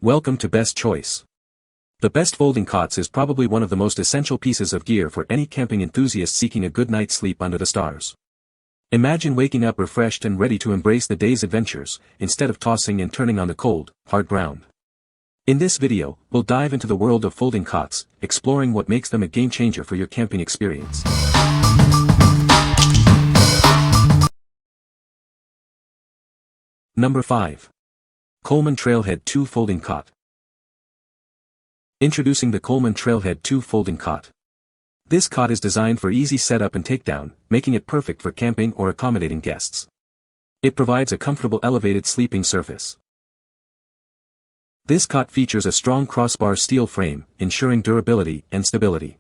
Welcome to Best Choice. The Best Folding Cots is probably one of the most essential pieces of gear for any camping enthusiast seeking a good night's sleep under the stars. Imagine waking up refreshed and ready to embrace the day's adventures, instead of tossing and turning on the cold, hard ground. In this video, we'll dive into the world of folding cots, exploring what makes them a game-changer for your camping experience. Number 5. Coleman Trailhead 2 Folding Cot. Introducing the Coleman Trailhead 2 Folding Cot. This cot is designed for easy setup and takedown, making it perfect for camping or accommodating guests. It provides a comfortable elevated sleeping surface. This cot features a strong crossbar steel frame, ensuring durability and stability.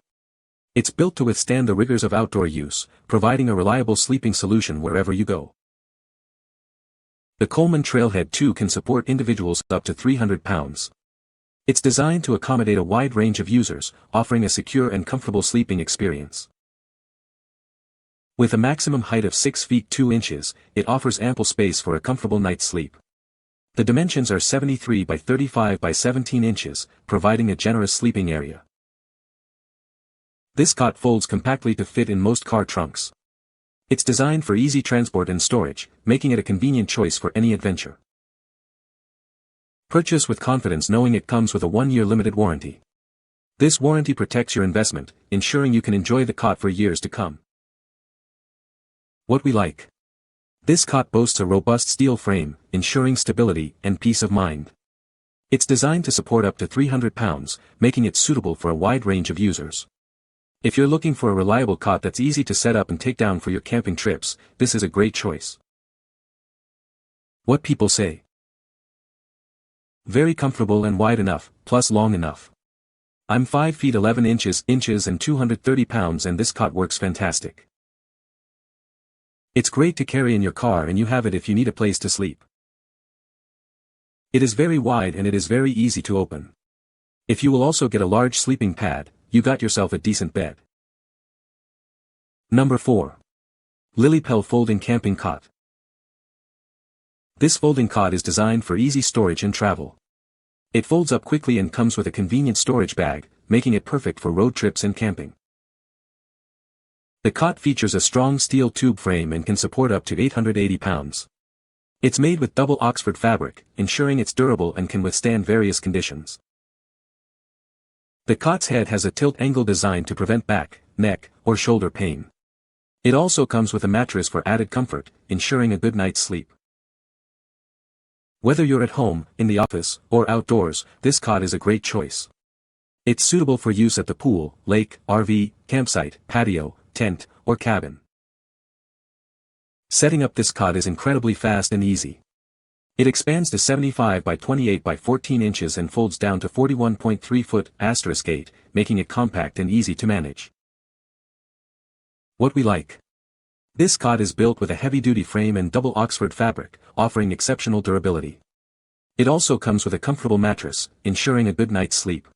It's built to withstand the rigors of outdoor use, providing a reliable sleeping solution wherever you go. The Coleman Trailhead 2 can support individuals up to 300 pounds. It's designed to accommodate a wide range of users, offering a secure and comfortable sleeping experience. With a maximum height of 6 feet 2 inches, it offers ample space for a comfortable night's sleep. The dimensions are 73 by 35 by 17 inches, providing a generous sleeping area. This cot folds compactly to fit in most car trunks. It's designed for easy transport and storage, making it a convenient choice for any adventure. Purchase with confidence knowing it comes with a 1-year limited warranty. This warranty protects your investment, ensuring you can enjoy the cot for years to come. What we like. This cot boasts a robust steel frame, ensuring stability and peace of mind. It's designed to support up to 300 pounds, making it suitable for a wide range of users. If you're looking for a reliable cot that's easy to set up and take down for your camping trips, this is a great choice. What people say. Very comfortable and wide enough, plus long enough. I'm 5 feet 11 inches and 230 pounds and this cot works fantastic. It's great to carry in your car and you have it if you need a place to sleep. It is very wide and it is very easy to open. If you will also get a large sleeping pad, you got yourself a decent bed. Number 4. LILYPELLE Folding Camping Cot. This folding cot is designed for easy storage and travel. It folds up quickly and comes with a convenient storage bag, making it perfect for road trips and camping. The cot features a strong steel tube frame and can support up to 880 pounds. It's made with double Oxford fabric, ensuring it's durable and can withstand various conditions. The cot's head has a tilt angle designed to prevent back, neck, or shoulder pain. It also comes with a mattress for added comfort, ensuring a good night's sleep. Whether you're at home, in the office, or outdoors, this cot is a great choice. It's suitable for use at the pool, lake, RV, campsite, patio, tent, or cabin. Setting up this cot is incredibly fast and easy. It expands to 75 by 28 by 14 inches and folds down to 41.3 foot *8, making it compact and easy to manage. What we like. This cot is built with a heavy-duty frame and double Oxford fabric, offering exceptional durability. It also comes with a comfortable mattress, ensuring a good night's sleep.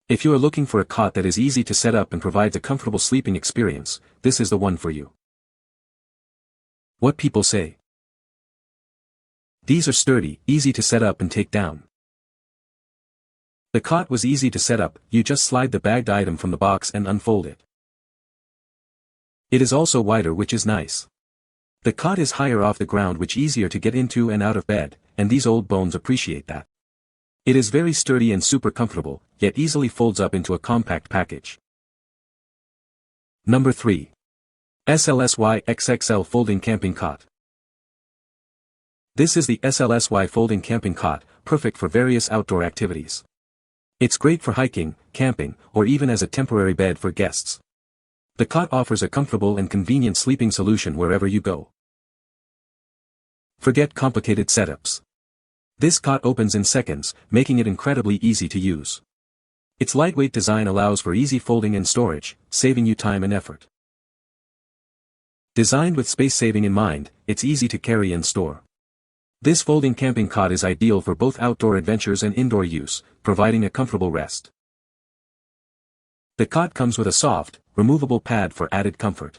If you are looking for a cot that is easy to set up and provides a comfortable sleeping experience, this is the one for you. What people say. These are sturdy, easy to set up and take down. The cot was easy to set up, you just slide the bagged item from the box and unfold it. It is also wider, which is nice. The cot is higher off the ground, which easier to get into and out of bed, and these old bones appreciate that. It is very sturdy and super comfortable, yet easily folds up into a compact package. Number 3. Slsy XXL Folding Camping Cot. This is the Slsy Folding Camping Cot, perfect for various outdoor activities. It's great for hiking, camping, or even as a temporary bed for guests. The cot offers a comfortable and convenient sleeping solution wherever you go. Forget complicated setups. This cot opens in seconds, making it incredibly easy to use. Its lightweight design allows for easy folding and storage, saving you time and effort. Designed with space saving in mind, it's easy to carry and store. This folding camping cot is ideal for both outdoor adventures and indoor use, providing a comfortable rest. The cot comes with a soft, removable pad for added comfort.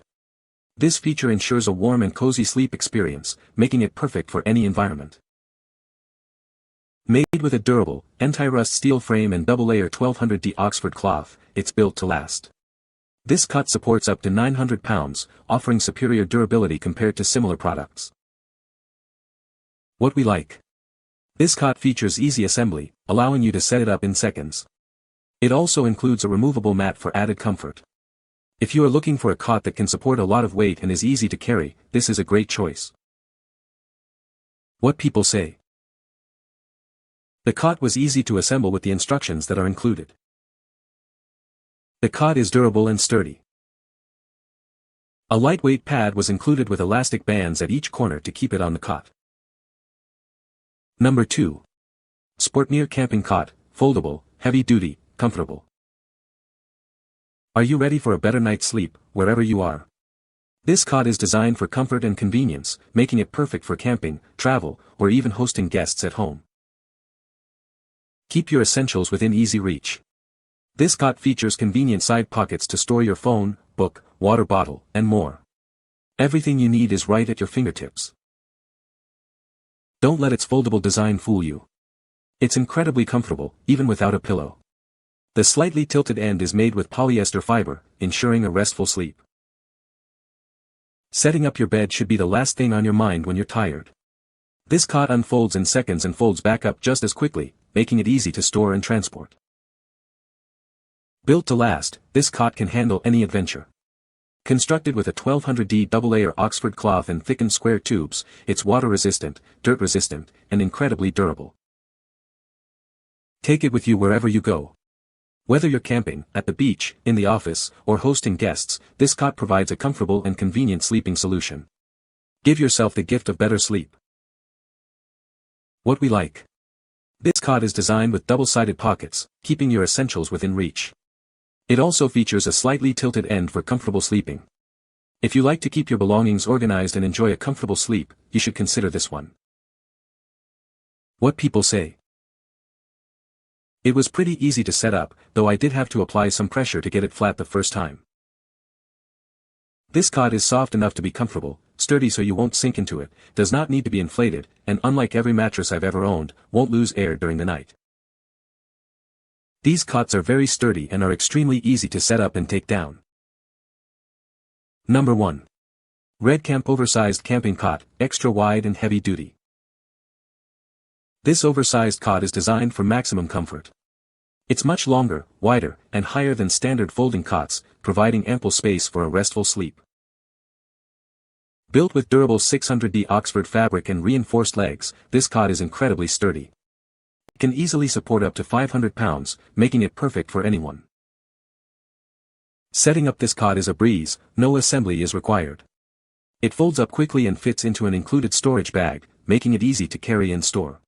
This feature ensures a warm and cozy sleep experience, making it perfect for any environment. Made with a durable, anti-rust steel frame and double-layer 1200D Oxford cloth, it's built to last. This cot supports up to 900 pounds, offering superior durability compared to similar products. What we like. This cot features easy assembly, allowing you to set it up in seconds. It also includes a removable mat for added comfort. If you are looking for a cot that can support a lot of weight and is easy to carry, this is a great choice. What people say. The cot was easy to assemble with the instructions that are included. The cot is durable and sturdy. A lightweight pad was included with elastic bands at each corner to keep it on the cot. Number 2. Sportneer Camping Cot, Foldable, Heavy Duty, Comfortable. Are you ready for a better night's sleep, wherever you are? This cot is designed for comfort and convenience, making it perfect for camping, travel, or even hosting guests at home. Keep your essentials within easy reach. This cot features convenient side pockets to store your phone, book, water bottle, and more. Everything you need is right at your fingertips. Don't let its foldable design fool you. It's incredibly comfortable, even without a pillow. The slightly tilted end is made with polyester fiber, ensuring a restful sleep. Setting up your bed should be the last thing on your mind when you're tired. This cot unfolds in seconds and folds back up just as quickly, making it easy to store and transport. Built to last, this cot can handle any adventure. Constructed with a 1200D double-layer Oxford cloth and thickened square tubes, it's water-resistant, dirt-resistant, and incredibly durable. Take it with you wherever you go. Whether you're camping, at the beach, in the office, or hosting guests, this cot provides a comfortable and convenient sleeping solution. Give yourself the gift of better sleep. What we like. This cot is designed with double-sided pockets, keeping your essentials within reach. It also features a slightly tilted end for comfortable sleeping. If you like to keep your belongings organized and enjoy a comfortable sleep, you should consider this one. What people say. It was pretty easy to set up, though I did have to apply some pressure to get it flat the first time. This cot is soft enough to be comfortable, sturdy so you won't sink into it, does not need to be inflated, and unlike every mattress I've ever owned, won't lose air during the night. These cots are very sturdy and are extremely easy to set up and take down. Number 1. REDCAMP Oversized Camping Cot, Extra Wide and Heavy Duty. This oversized cot is designed for maximum comfort. It's much longer, wider, and higher than standard folding cots, providing ample space for a restful sleep. Built with durable 600D Oxford fabric and reinforced legs, this cot is incredibly sturdy. It can easily support up to 500 pounds, making it perfect for anyone. Setting up this cot is a breeze, no assembly is required. It folds up quickly and fits into an included storage bag, making it easy to carry and store.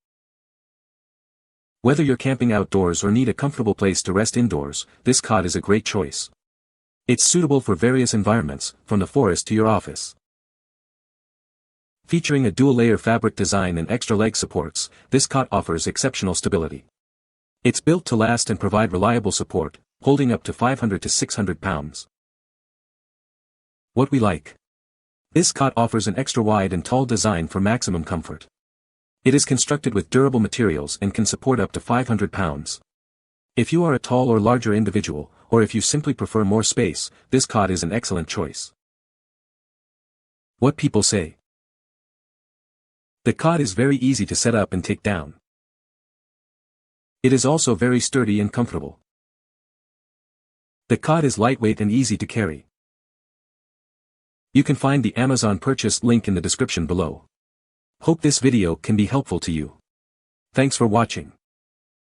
Whether you're camping outdoors or need a comfortable place to rest indoors, this cot is a great choice. It's suitable for various environments, from the forest to your office. Featuring a dual-layer fabric design and extra leg supports, this cot offers exceptional stability. It's built to last and provide reliable support, holding up to 500 to 600 pounds. What we like. This cot offers an extra wide and tall design for maximum comfort. It is constructed with durable materials and can support up to 500 pounds. If you are a tall or larger individual, or if you simply prefer more space, this cot is an excellent choice. What people say. The cot is very easy to set up and take down. It is also very sturdy and comfortable. The cot is lightweight and easy to carry. You can find the Amazon purchase link in the description below. Hope this video can be helpful to you. Thanks for watching.